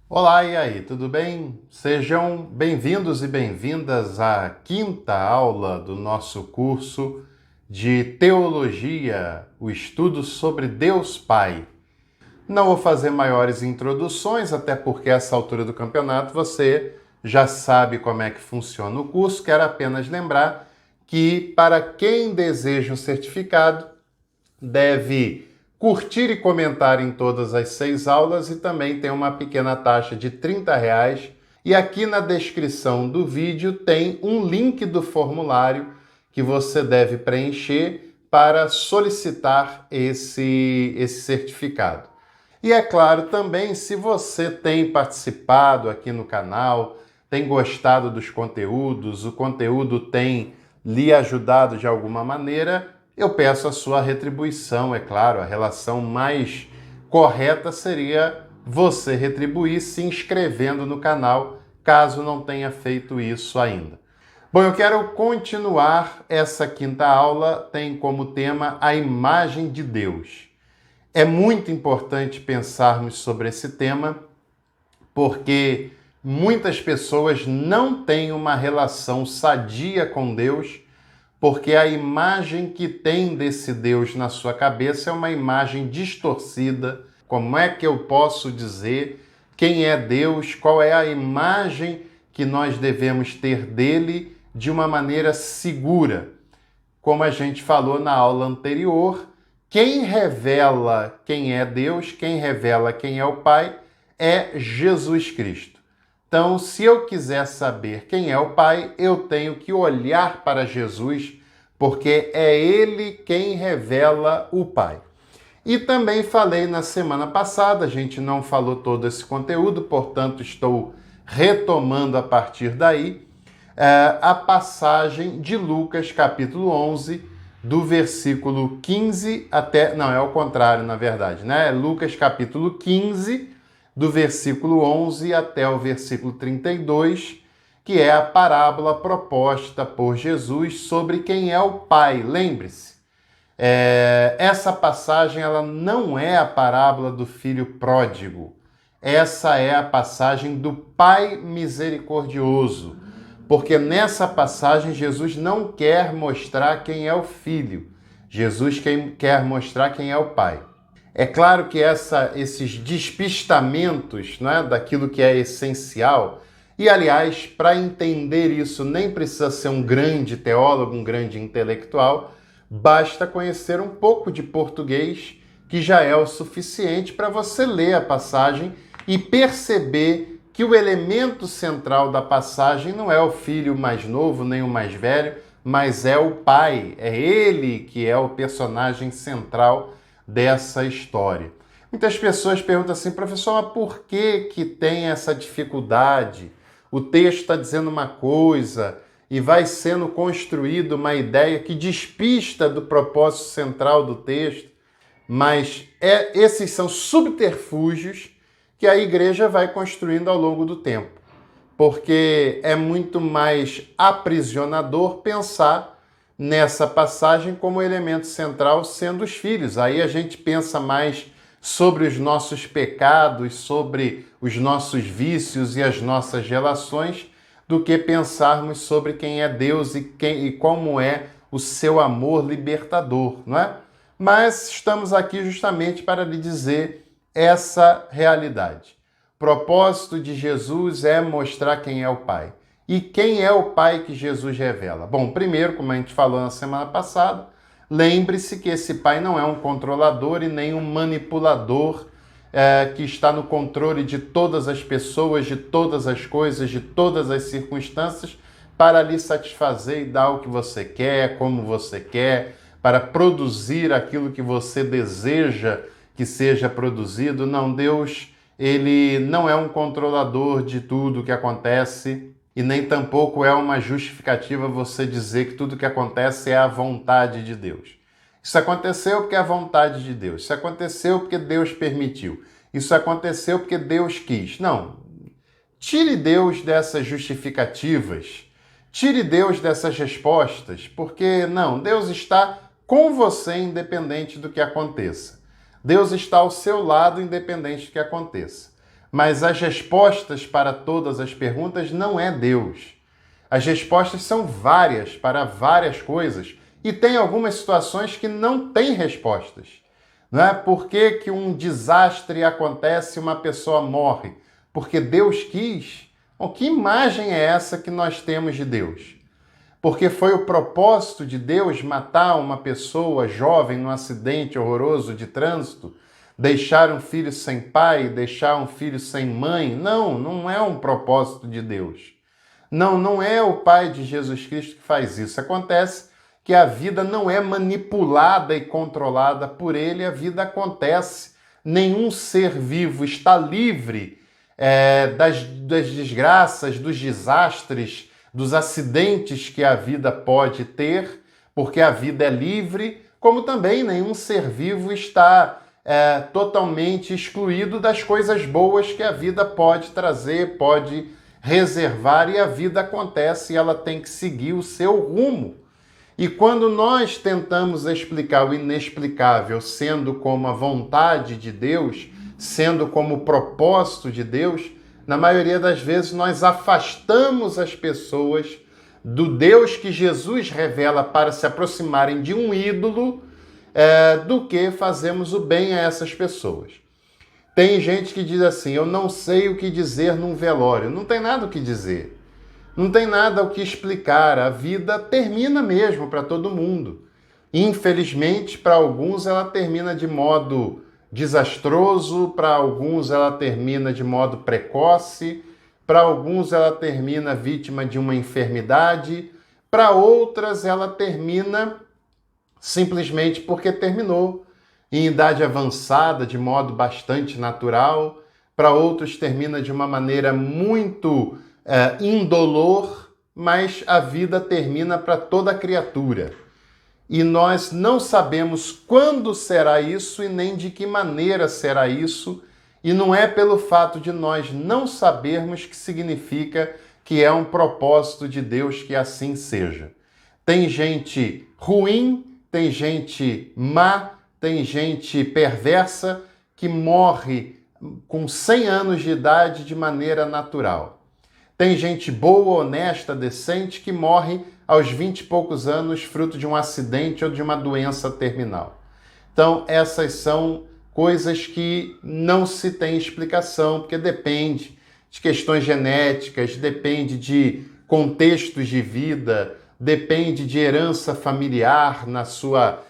Olá, e aí, tudo bem? Sejam bem-vindos e bem-vindas à quinta aula do nosso curso de Teologia, o estudo sobre Deus Pai. Não vou fazer maiores introduções, até porque a essa altura do campeonato você já sabe como é que funciona o curso. Quero apenas lembrar que, para quem deseja um certificado, deve curtir e comentar em todas as 6 aulas e também tem uma pequena taxa de R$ 30. E aqui na descrição do vídeo tem um link do formulário que você deve preencher para solicitar esse certificado. E é claro também, se você tem participado aqui no canal, tem gostado dos conteúdos, o conteúdo tem lhe ajudado de alguma maneira, eu peço a sua retribuição, é claro. A relação mais correta seria você retribuir se inscrevendo no canal, caso não tenha feito isso ainda. Bom, eu quero continuar essa quinta aula, tem como tema a imagem de Deus. É muito importante pensarmos sobre esse tema, porque muitas pessoas não têm uma relação sadia com Deus, porque a imagem que tem desse Deus na sua cabeça é uma imagem distorcida. Como é que eu posso dizer quem é Deus, qual é a imagem que nós devemos ter dele de uma maneira segura? Como a gente falou na aula anterior, quem revela quem é Deus, quem revela quem é o Pai, é Jesus Cristo. Então, se eu quiser saber quem é o Pai, eu tenho que olhar para Jesus, porque é Ele quem revela o Pai. E também falei na semana passada, a gente não falou todo esse conteúdo, portanto estou retomando a partir daí, a passagem de Lucas, capítulo 11, do versículo 15 até... Não, é o contrário, na verdade, né? Lucas, capítulo 15, do versículo 11 até o versículo 32, que é a parábola proposta por Jesus sobre quem é o Pai. Lembre-se, essa passagem ela não é a parábola do filho pródigo. Essa é a passagem do Pai misericordioso, porque nessa passagem Jesus não quer mostrar quem é o filho. Jesus quer mostrar quem é o Pai. É claro que esses despistamentos, né, daquilo que é essencial, e aliás, para entender isso nem precisa ser um grande teólogo, um grande intelectual, basta conhecer um pouco de português, que já é o suficiente para você ler a passagem e perceber que o elemento central da passagem não é o filho mais novo nem o mais velho, mas é o pai. É ele que é o personagem central dessa história. Muitas pessoas perguntam assim, professor, mas por que tem essa dificuldade? O texto está dizendo uma coisa e vai sendo construída uma ideia que despista do propósito central do texto, mas esses são subterfúgios que a igreja vai construindo ao longo do tempo, porque é muito mais aprisionador pensar nessa passagem como elemento central sendo os filhos. Aí a gente pensa mais sobre os nossos pecados, sobre os nossos vícios e as nossas relações, do que pensarmos sobre quem é Deus e como é o seu amor libertador, não é? Mas estamos aqui justamente para lhe dizer essa realidade. O propósito de Jesus é mostrar quem é o Pai. E quem é o Pai que Jesus revela? Bom, primeiro, como a gente falou na semana passada, lembre-se que esse Pai não é um controlador e nem um manipulador que está no controle de todas as pessoas, de todas as coisas, de todas as circunstâncias, para lhe satisfazer e dar o que você quer, como você quer, para produzir aquilo que você deseja que seja produzido. Não, Deus, ele não é um controlador de tudo que acontece e nem tampouco é uma justificativa você dizer que tudo que acontece é a vontade de Deus. Isso aconteceu porque é a vontade de Deus. Isso aconteceu porque Deus permitiu. Isso aconteceu porque Deus quis. Não. Tire Deus dessas justificativas. Tire Deus dessas respostas, porque não, Deus está com você independente do que aconteça. Deus está ao seu lado independente do que aconteça. mas as respostas para todas as perguntas não é Deus. As respostas são várias para várias coisas e tem algumas situações que não têm respostas. Não é? Por que um desastre acontece e uma pessoa morre? Porque Deus quis? Bom, que imagem é essa que nós temos de Deus? Porque foi o propósito de Deus matar uma pessoa jovem num acidente horroroso de trânsito? Deixar um filho sem pai, deixar um filho sem mãe? Não, não é um propósito de Deus. Não, não é o Pai de Jesus Cristo que faz isso. Acontece que a vida não é manipulada e controlada por Ele, a vida acontece. Nenhum ser vivo está livre das desgraças, dos desastres, dos acidentes que a vida pode ter, porque a vida é livre, como também nenhum ser vivo está totalmente excluído das coisas boas que a vida pode trazer, pode reservar, e a vida acontece e ela tem que seguir o seu rumo. E quando nós tentamos explicar o inexplicável sendo como a vontade de Deus, sendo como o propósito de Deus, na maioria das vezes nós afastamos as pessoas do Deus que Jesus revela para se aproximarem de um ídolo, do que fazemos o bem a essas pessoas. Tem gente que diz assim, eu não sei o que dizer num velório. Não tem nada o que dizer. Não tem nada o que explicar. A vida termina mesmo para todo mundo. Infelizmente, para alguns ela termina de modo desastroso, para alguns ela termina de modo precoce, para alguns ela termina vítima de uma enfermidade, para outras ela termina simplesmente porque terminou. Em idade avançada, de modo bastante natural, para outros termina de uma maneira muito indolor, mas a vida termina para toda criatura. E nós não sabemos quando será isso e nem de que maneira será isso, e não é pelo fato de nós não sabermos que significa que é um propósito de Deus que assim seja. Tem gente ruim, tem gente má, tem gente perversa que morre com 100 anos de idade de maneira natural. Tem gente boa, honesta, decente que morre aos 20 e poucos anos fruto de um acidente ou de uma doença terminal. Então, essas são coisas que não se tem explicação, porque depende de questões genéticas, depende de contextos de vida, depende de herança familiar na sua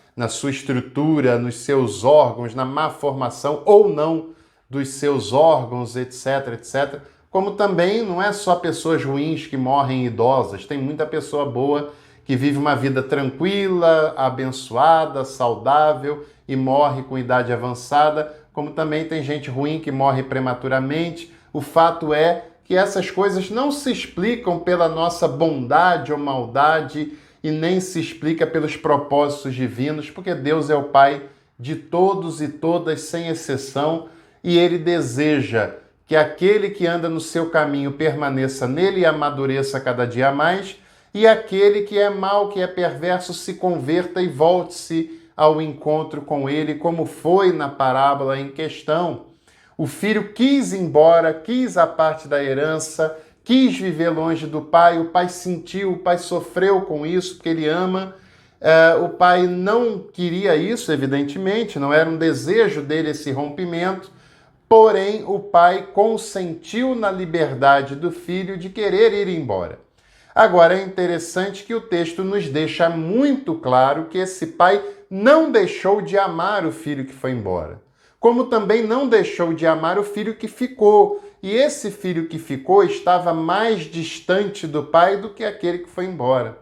estrutura, nos seus órgãos, na má formação ou não dos seus órgãos, etc, etc. Como também não é só pessoas ruins que morrem idosas, tem muita pessoa boa que vive uma vida tranquila, abençoada, saudável e morre com idade avançada, como também tem gente ruim que morre prematuramente. O fato é que essas coisas não se explicam pela nossa bondade ou maldade e nem se explica pelos propósitos divinos, porque Deus é o Pai de todos e todas, sem exceção, e Ele deseja que aquele que anda no seu caminho permaneça nele e amadureça cada dia mais, e aquele que é mau, que é perverso, se converta e volte-se ao encontro com ele, como foi na parábola em questão. O filho quis ir embora, quis a parte da herança, quis viver longe do pai, o pai sentiu, o pai sofreu com isso, porque ele ama. O pai não queria isso, evidentemente, não era um desejo dele esse rompimento, porém o pai consentiu na liberdade do filho de querer ir embora. Agora é interessante que o texto nos deixa muito claro que esse pai não deixou de amar o filho que foi embora, como também não deixou de amar o filho que ficou. E esse filho que ficou estava mais distante do pai do que aquele que foi embora.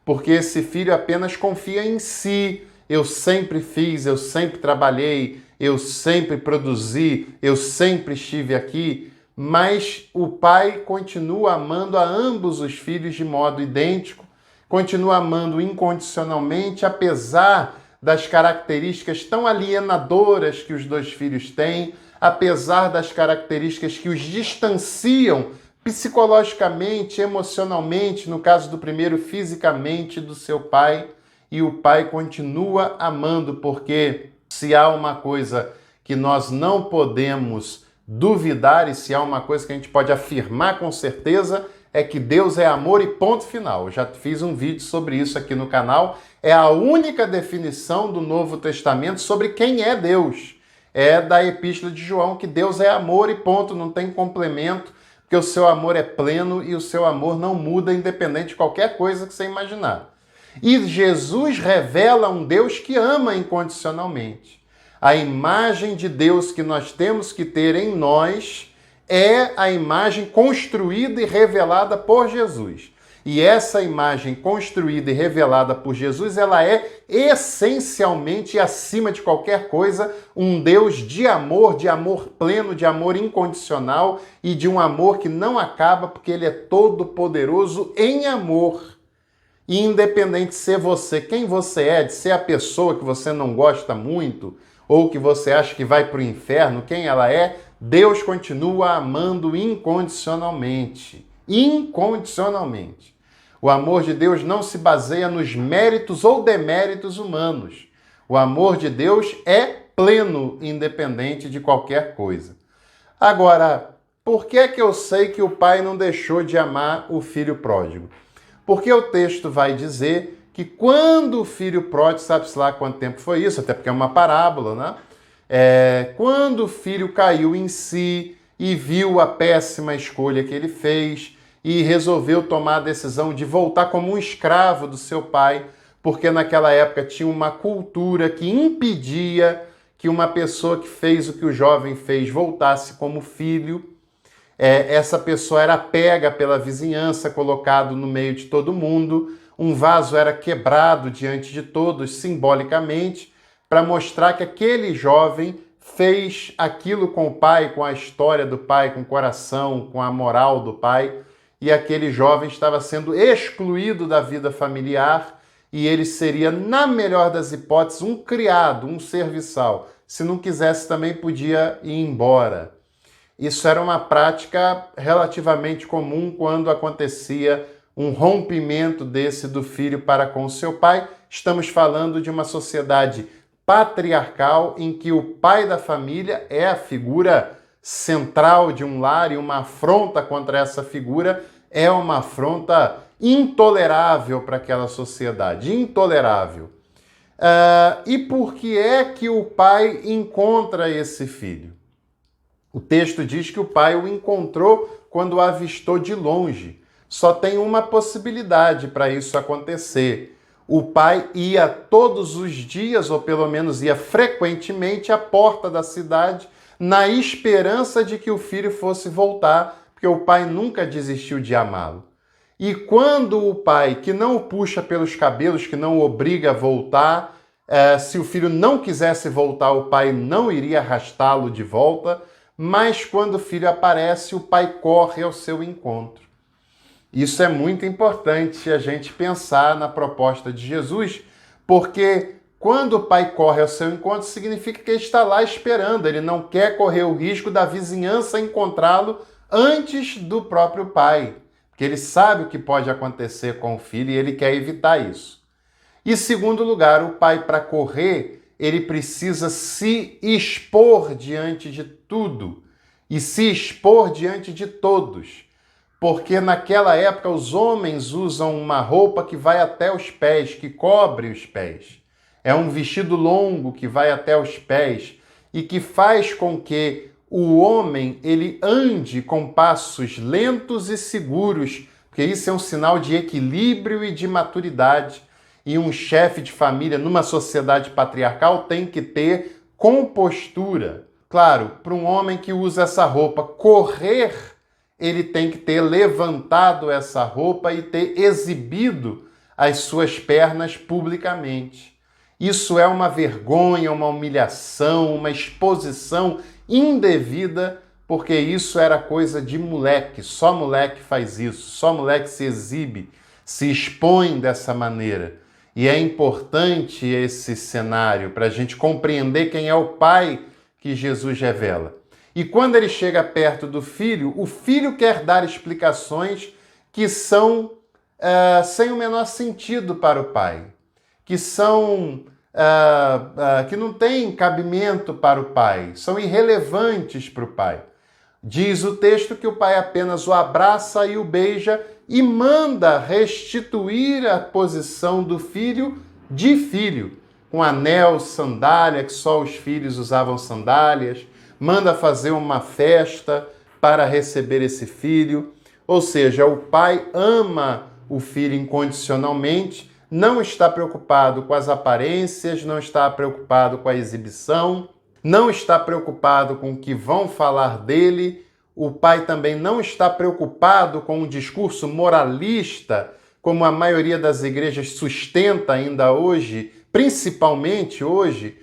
Porque esse filho apenas confia em si. Eu sempre fiz, eu sempre trabalhei, eu sempre produzi, eu sempre estive aqui. Mas o pai continua amando a ambos os filhos de modo idêntico, continua amando incondicionalmente, apesar das características tão alienadoras que os dois filhos têm, apesar das características que os distanciam psicologicamente, emocionalmente, no caso do primeiro, fisicamente, do seu pai, e o pai continua amando, porque se há uma coisa que nós não podemos duvidar, e se há uma coisa que a gente pode afirmar com certeza, é que Deus é amor e ponto final. Eu já fiz um vídeo sobre isso aqui no canal. É a única definição do Novo Testamento sobre quem é Deus. É da Epístola de João, que Deus é amor e ponto, não tem complemento, porque o seu amor é pleno e o seu amor não muda independente de qualquer coisa que você imaginar. E Jesus revela um Deus que ama incondicionalmente. A imagem de Deus que nós temos que ter em nós é a imagem construída e revelada por Jesus. E essa imagem construída e revelada por Jesus, ela é essencialmente, acima de qualquer coisa, um Deus de amor pleno, de amor incondicional e de um amor que não acaba porque ele é todo poderoso em amor. E independente de ser você, quem você é, de ser a pessoa que você não gosta muito, ou que você acha que vai para o inferno, quem ela é, Deus continua amando incondicionalmente. Incondicionalmente. O amor de Deus não se baseia nos méritos ou deméritos humanos. O amor de Deus é pleno, independente de qualquer coisa. Agora, por que é que eu sei que o pai não deixou de amar o filho pródigo? Porque o texto vai dizer que quando o filho pródigo, sabe-se lá quanto tempo foi isso, até porque é uma parábola, né? Quando o filho caiu em si e viu a péssima escolha que ele fez e resolveu tomar a decisão de voltar como um escravo do seu pai, porque naquela época tinha uma cultura que impedia que uma pessoa que fez o que o jovem fez voltasse como filho. Essa pessoa era pega pela vizinhança, colocado no meio de todo mundo, um vaso era quebrado diante de todos, simbolicamente, para mostrar que aquele jovem fez aquilo com o pai, com a história do pai, com o coração, com a moral do pai, e aquele jovem estava sendo excluído da vida familiar e ele seria, na melhor das hipóteses, um criado, um serviçal. Se não quisesse, também podia ir embora. Isso era uma prática relativamente comum quando acontecia um rompimento desse do filho para com seu pai. Estamos falando de uma sociedade patriarcal em que o pai da família é a figura central de um lar e uma afronta contra essa figura é uma afronta intolerável para aquela sociedade, intolerável. E por que é que o pai encontra esse filho? O texto diz que o pai o encontrou quando o avistou de longe. Só tem uma possibilidade para isso acontecer. O pai ia todos os dias, ou pelo menos ia frequentemente, à porta da cidade, na esperança de que o filho fosse voltar, porque o pai nunca desistiu de amá-lo. E quando o pai, que não o puxa pelos cabelos, que não o obriga a voltar, se o filho não quisesse voltar, o pai não iria arrastá-lo de volta, mas quando o filho aparece, o pai corre ao seu encontro. Isso é muito importante a gente pensar na proposta de Jesus, porque quando o pai corre ao seu encontro, significa que ele está lá esperando, ele não quer correr o risco da vizinhança encontrá-lo antes do próprio pai, porque ele sabe o que pode acontecer com o filho e ele quer evitar isso. E segundo lugar, o pai, para correr, ele precisa se expor diante de tudo e se expor diante de todos. Porque naquela época os homens usam uma roupa que vai até os pés, que cobre os pés. É um vestido longo que vai até os pés e que faz com que o homem ele ande com passos lentos e seguros, porque isso é um sinal de equilíbrio e de maturidade. E um chefe de família numa sociedade patriarcal tem que ter compostura. Claro, para um homem que usa essa roupa correr, ele tem que ter levantado essa roupa e ter exibido as suas pernas publicamente. Isso é uma vergonha, uma humilhação, uma exposição indevida, porque isso era coisa de moleque. Só moleque faz isso, só moleque se exibe, se expõe dessa maneira. E é importante esse cenário para a gente compreender quem é o pai que Jesus revela. E quando ele chega perto do filho, o filho quer dar explicações que são sem o menor sentido para o pai, que são que não têm cabimento para o pai, são irrelevantes para o pai. Diz o texto que o pai apenas o abraça e o beija e manda restituir a posição do filho de filho, com anel, sandália, que só os filhos usavam sandálias, manda fazer uma festa para receber esse filho. Ou seja, o pai ama o filho incondicionalmente, não está preocupado com as aparências, não está preocupado com a exibição, não está preocupado com o que vão falar dele. O pai também não está preocupado com um discurso moralista, como a maioria das igrejas sustenta ainda hoje, principalmente hoje.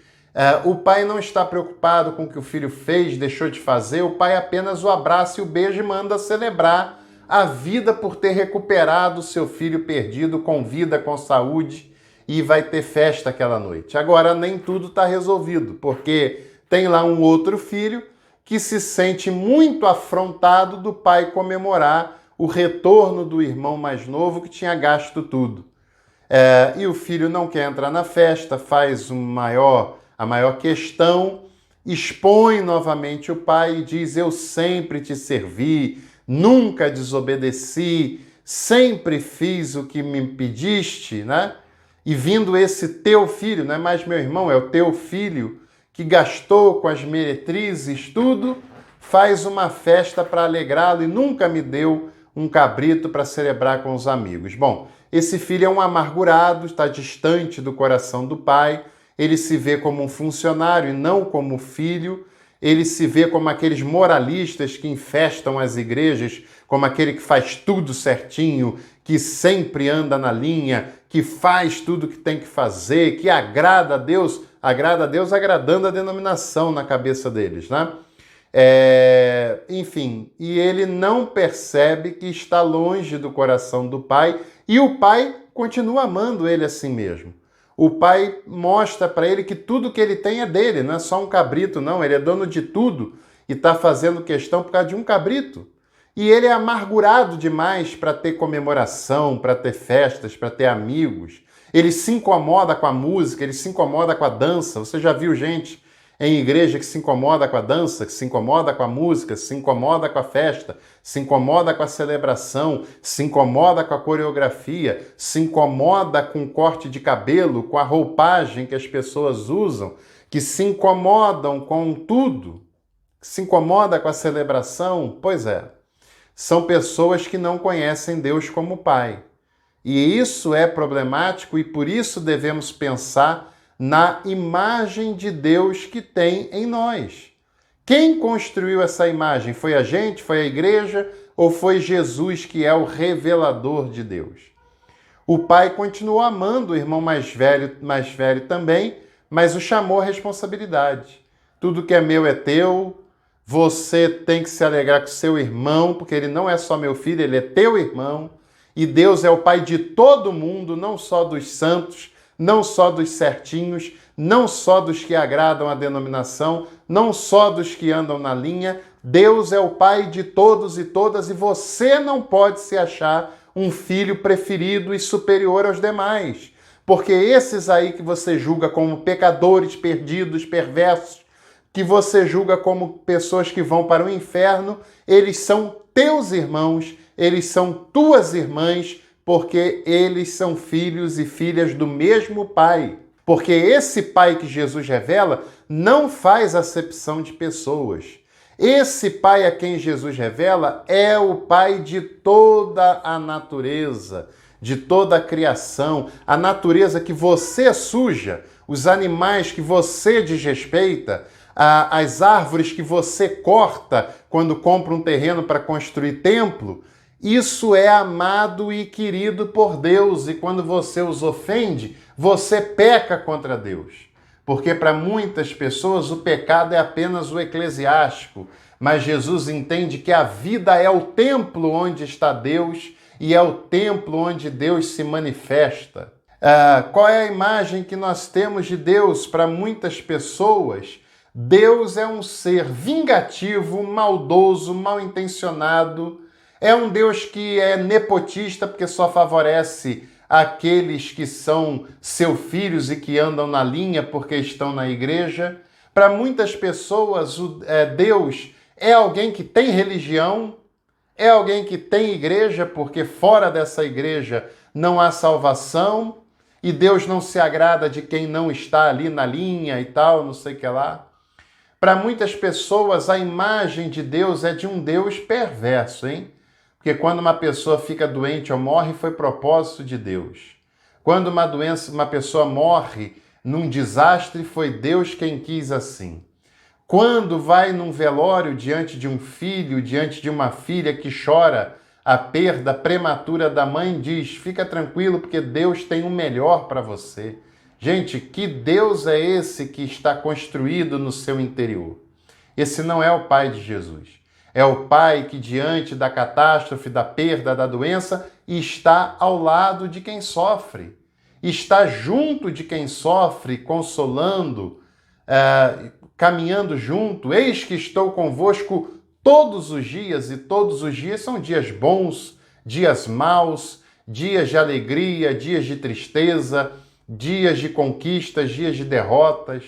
O pai não está preocupado com o que o filho fez, deixou de fazer. O pai apenas o abraça e o beija e manda celebrar a vida por ter recuperado o seu filho perdido com vida, com saúde, e vai ter festa aquela noite. Agora, nem tudo está resolvido, porque tem lá um outro filho que se sente muito afrontado do pai comemorar o retorno do irmão mais novo que tinha gasto tudo. E o filho não quer entrar na festa, faz a maior questão, expõe novamente o pai e diz: eu sempre te servi, nunca desobedeci, sempre fiz o que me pediste, né? E vindo esse teu filho, não é mais meu irmão, é o teu filho, que gastou com as meretrizes tudo, faz uma festa para alegrá-lo e nunca me deu um cabrito para celebrar com os amigos. Bom, esse filho é um amargurado, está distante do coração do pai, ele se vê como um funcionário e não como filho, ele se vê como aqueles moralistas que infestam as igrejas, como aquele que faz tudo certinho, que sempre anda na linha, que faz tudo que tem que fazer, que agrada a Deus agradando a denominação na cabeça deles, né? Enfim, e ele não percebe que está longe do coração do pai e o pai continua amando ele assim mesmo. O pai mostra para ele que tudo que ele tem é dele, não é só um cabrito, não. Ele é dono de tudo e está fazendo questão por causa de um cabrito. E ele é amargurado demais para ter comemoração, para ter festas, para ter amigos. Ele se incomoda com a música, ele se incomoda com a dança. Você já viu gente em igreja que se incomoda com a dança, que se incomoda com a música, se incomoda com a festa, se incomoda com a celebração, se incomoda com a coreografia, se incomoda com o corte de cabelo, com a roupagem que as pessoas usam, que se incomodam com tudo, que se incomoda com a celebração? Pois é, são pessoas que não conhecem Deus como Pai. E isso é problemático e por isso devemos pensar na imagem de Deus que tem em nós. Quem construiu essa imagem? Foi a gente? Foi a igreja? Ou foi Jesus, que é o revelador de Deus? O pai continuou amando o irmão mais velho também, mas o chamou à responsabilidade. Tudo que é meu é teu, você tem que se alegrar com seu irmão, porque ele não é só meu filho, ele é teu irmão. E Deus é o pai de todo mundo, não só dos santos, não só dos certinhos, não só dos que agradam a denominação, não só dos que andam na linha. Deus é o pai de todos e todas e você não pode se achar um filho preferido e superior aos demais. Porque esses aí que você julga como pecadores, perdidos, perversos, que você julga como pessoas que vão para o inferno, eles são teus irmãos, eles são tuas irmãs, porque eles são filhos e filhas do mesmo Pai. Porque esse Pai que Jesus revela não faz acepção de pessoas. Esse Pai a quem Jesus revela é o Pai de toda a natureza, de toda a criação, a natureza que você suja, os animais que você desrespeita, as árvores que você corta quando compra um terreno para construir templo. Isso é amado e querido por Deus, e quando você os ofende, você peca contra Deus. Porque para muitas pessoas o pecado é apenas o eclesiástico, mas Jesus entende que a vida é o templo onde está Deus e é o templo onde Deus se manifesta. Qual é a imagem que nós temos de Deus para muitas pessoas? Deus é um ser vingativo, maldoso, mal intencionado. É um Deus que é nepotista porque só favorece aqueles que são seus filhos e que andam na linha porque estão na igreja. Para muitas pessoas, Deus É alguém que tem religião? É alguém que tem igreja, porque fora dessa igreja não há salvação e Deus não se agrada de quem não está ali na linha e tal, não sei o que lá. Para muitas pessoas, a imagem de Deus é de um Deus perverso, hein? Porque quando uma pessoa fica doente ou morre, foi propósito de Deus. Quando uma pessoa morre num desastre, foi Deus quem quis assim. Quando vai num velório diante de um filho, diante de uma filha que chora a perda prematura da mãe, diz: fica tranquilo porque Deus tem o melhor para você. Gente, que Deus é esse que está construído no seu interior? Esse não é o Pai de Jesus. É o Pai que, diante da catástrofe, da perda, da doença, está ao lado de quem sofre. Está junto de quem sofre, consolando, caminhando junto. Eis que estou convosco todos os dias, e todos os dias são dias bons, dias maus, dias de alegria, dias de tristeza, dias de conquistas, dias de derrotas,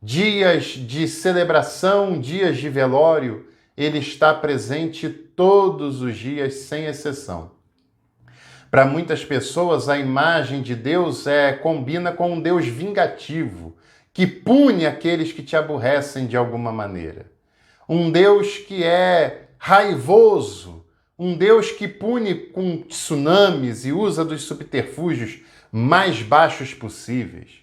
dias de celebração, dias de velório. Ele está presente todos os dias, sem exceção. Para muitas pessoas, a imagem de Deus combina com um Deus vingativo, que pune aqueles que te aborrecem de alguma maneira. Um Deus que é raivoso, um Deus que pune com tsunamis e usa dos subterfúgios mais baixos possíveis.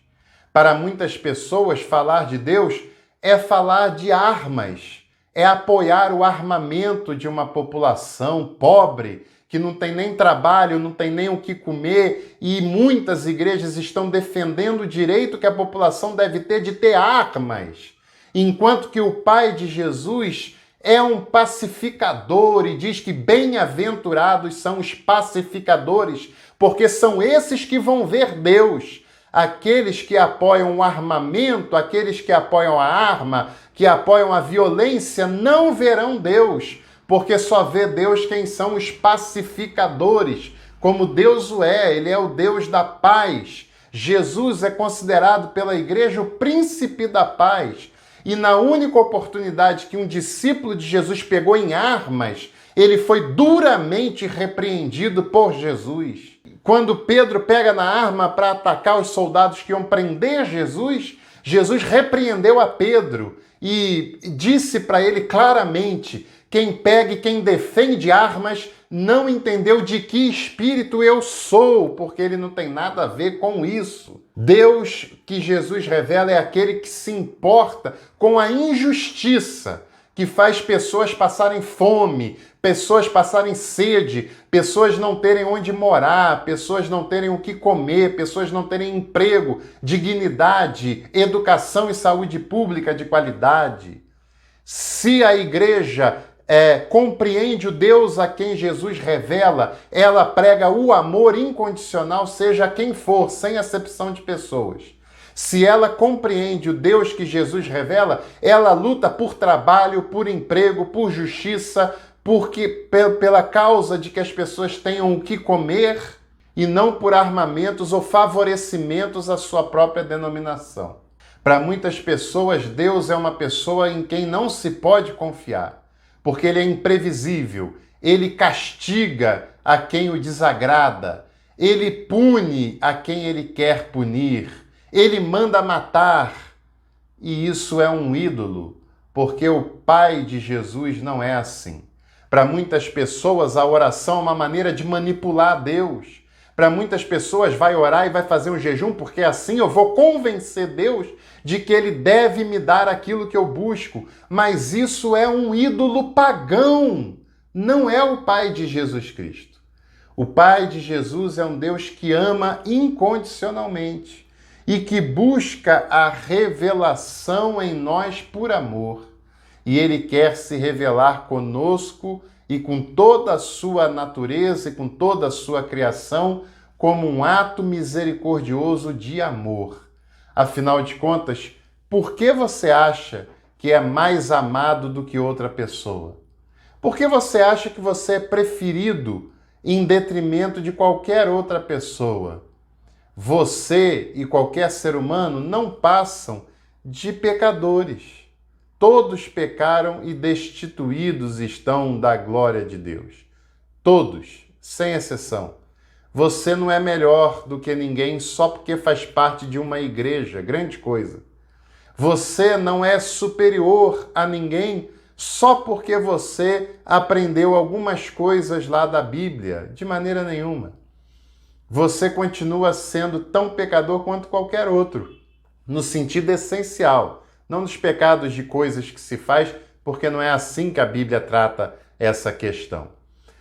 Para muitas pessoas, falar de Deus é falar de armas, é apoiar o armamento de uma população pobre, que não tem nem trabalho, não tem nem o que comer, e muitas igrejas estão defendendo o direito que a população deve ter de ter armas, enquanto que o Pai de Jesus é um pacificador e diz que bem-aventurados são os pacificadores, porque são esses que vão ver Deus. Aqueles que apoiam o armamento, aqueles que apoiam a arma, que apoiam a violência, não verão Deus, porque só vê Deus quem são os pacificadores, como Deus o é, ele é o Deus da paz. Jesus é considerado pela igreja o príncipe da paz. E na única oportunidade que um discípulo de Jesus pegou em armas, ele foi duramente repreendido por Jesus. Quando Pedro pega na arma para atacar os soldados que iam prender Jesus, Jesus repreendeu a Pedro e disse para ele claramente: quem pega e quem defende armas não entendeu de que espírito eu sou, porque ele não tem nada a ver com isso. Deus que Jesus revela é aquele que se importa com a injustiça, que faz pessoas passarem fome, pessoas passarem sede, pessoas não terem onde morar, pessoas não terem o que comer, pessoas não terem emprego, dignidade, educação e saúde pública de qualidade. Se a igreja compreende o Deus a quem Jesus revela, ela prega o amor incondicional, seja quem for, sem acepção de pessoas. Se ela compreende o Deus que Jesus revela, ela luta por trabalho, por emprego, por justiça, pela causa de que as pessoas tenham o que comer e não por armamentos ou favorecimentos à sua própria denominação. Para muitas pessoas, Deus é uma pessoa em quem não se pode confiar, porque ele é imprevisível, ele castiga a quem o desagrada, ele pune a quem ele quer punir, ele manda matar, e isso é um ídolo, porque o Pai de Jesus não é assim. Para muitas pessoas, a oração é uma maneira de manipular Deus. Para muitas pessoas, vai orar e vai fazer um jejum, porque assim eu vou convencer Deus de que ele deve me dar aquilo que eu busco. Mas isso é um ídolo pagão, não é o Pai de Jesus Cristo. O Pai de Jesus é um Deus que ama incondicionalmente e que busca a revelação em nós por amor. E ele quer se revelar conosco e com toda a sua natureza e com toda a sua criação como um ato misericordioso de amor. Afinal de contas, por que você acha que é mais amado do que outra pessoa? Por que você acha que você é preferido em detrimento de qualquer outra pessoa? Você e qualquer ser humano não passam de pecadores. Todos pecaram e destituídos estão da glória de Deus. Todos, sem exceção. Você não é melhor do que ninguém só porque faz parte de uma igreja, grande coisa. Você não é superior a ninguém só porque você aprendeu algumas coisas lá da Bíblia, de maneira nenhuma. Você continua sendo tão pecador quanto qualquer outro, no sentido essencial, não nos pecados de coisas que se faz, porque não é assim que a Bíblia trata essa questão.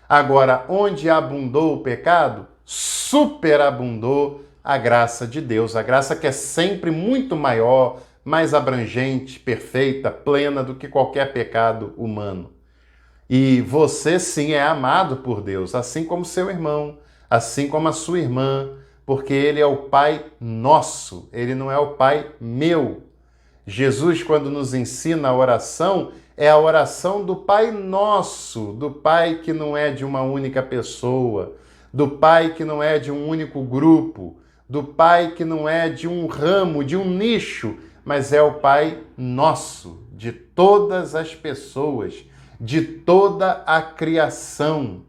Agora, onde abundou o pecado, superabundou a graça de Deus, a graça que é sempre muito maior, mais abrangente, perfeita, plena do que qualquer pecado humano. E você sim é amado por Deus, assim como seu irmão, assim como a sua irmã, porque Ele é o Pai nosso, Ele não é o Pai meu. Jesus, quando nos ensina a oração, é a oração do Pai nosso, do Pai que não é de uma única pessoa, do Pai que não é de um único grupo, do Pai que não é de um ramo, de um nicho, mas é o Pai nosso, de todas as pessoas, de toda a criação.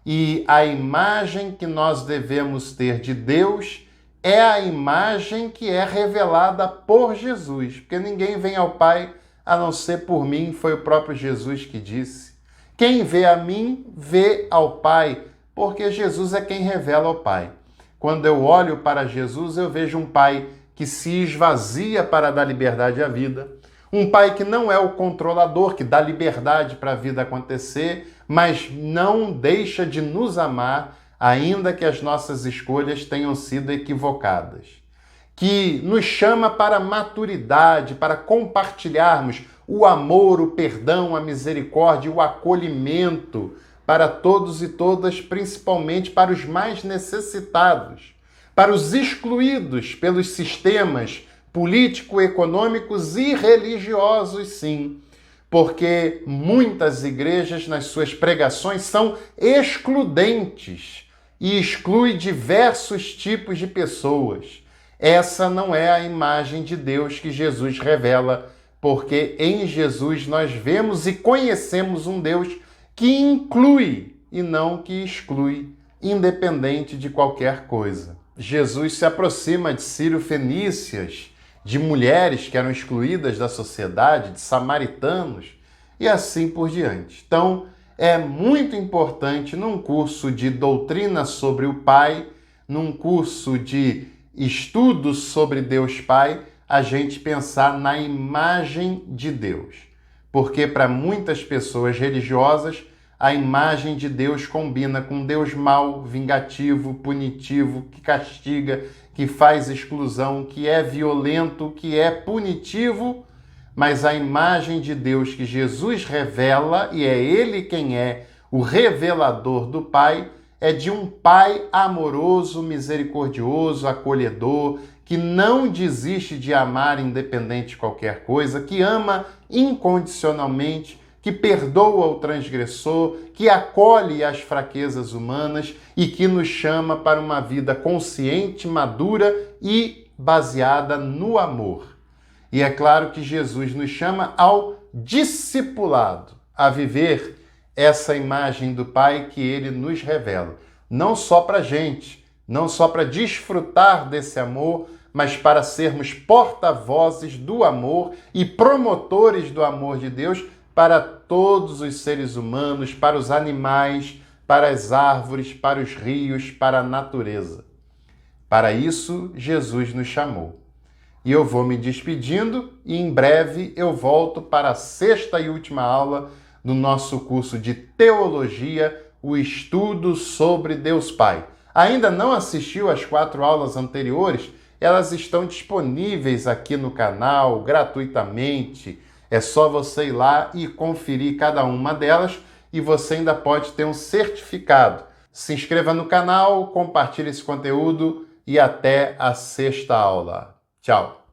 E a imagem que nós devemos ter de Deus é a imagem que é revelada por Jesus, porque ninguém vem ao Pai a não ser por mim, foi o próprio Jesus que disse. Quem vê a mim, vê ao Pai, porque Jesus é quem revela ao Pai. Quando eu olho para Jesus, eu vejo um Pai que se esvazia para dar liberdade à vida, um Pai que não é o controlador, que dá liberdade para a vida acontecer, mas não deixa de nos amar, ainda que as nossas escolhas tenham sido equivocadas. Que nos chama para a maturidade, para compartilharmos o amor, o perdão, a misericórdia, o acolhimento para todos e todas, principalmente para os mais necessitados, para os excluídos pelos sistemas político-econômicos e religiosos, sim, porque muitas igrejas, nas suas pregações, são excludentes e excluem diversos tipos de pessoas. Essa não é a imagem de Deus que Jesus revela, porque em Jesus nós vemos e conhecemos um Deus que inclui e não que exclui, independente de qualquer coisa. Jesus se aproxima de sírio-fenícias, de mulheres que eram excluídas da sociedade, de samaritanos e assim por diante. Então, é muito importante num curso de doutrina sobre o Pai, num curso de estudos sobre Deus Pai, a gente pensar na imagem de Deus. Porque para muitas pessoas religiosas, a imagem de Deus combina com Deus mau, vingativo, punitivo, que castiga, que faz exclusão, que é violento, que é punitivo, mas a imagem de Deus que Jesus revela, e é Ele quem é o revelador do Pai, é de um Pai amoroso, misericordioso, acolhedor, que não desiste de amar independente de qualquer coisa, que ama incondicionalmente, que perdoa o transgressor, que acolhe as fraquezas humanas e que nos chama para uma vida consciente, madura e baseada no amor. E é claro que Jesus nos chama ao discipulado, a viver essa imagem do Pai que Ele nos revela. Não só para a gente, não só para desfrutar desse amor, mas para sermos porta-vozes do amor e promotores do amor de Deus para todos os seres humanos, para os animais, para as árvores, para os rios, para a natureza. Para isso, Jesus nos chamou. E eu vou me despedindo e em breve eu volto para a 6ª e última aula do nosso curso de Teologia, o estudo sobre Deus Pai. Ainda não assistiu às 4 aulas anteriores? Elas estão disponíveis aqui no canal gratuitamente. É só você ir lá e conferir cada uma delas e você ainda pode ter um certificado. Se inscreva no canal, compartilhe esse conteúdo e até a 6ª aula. Tchau!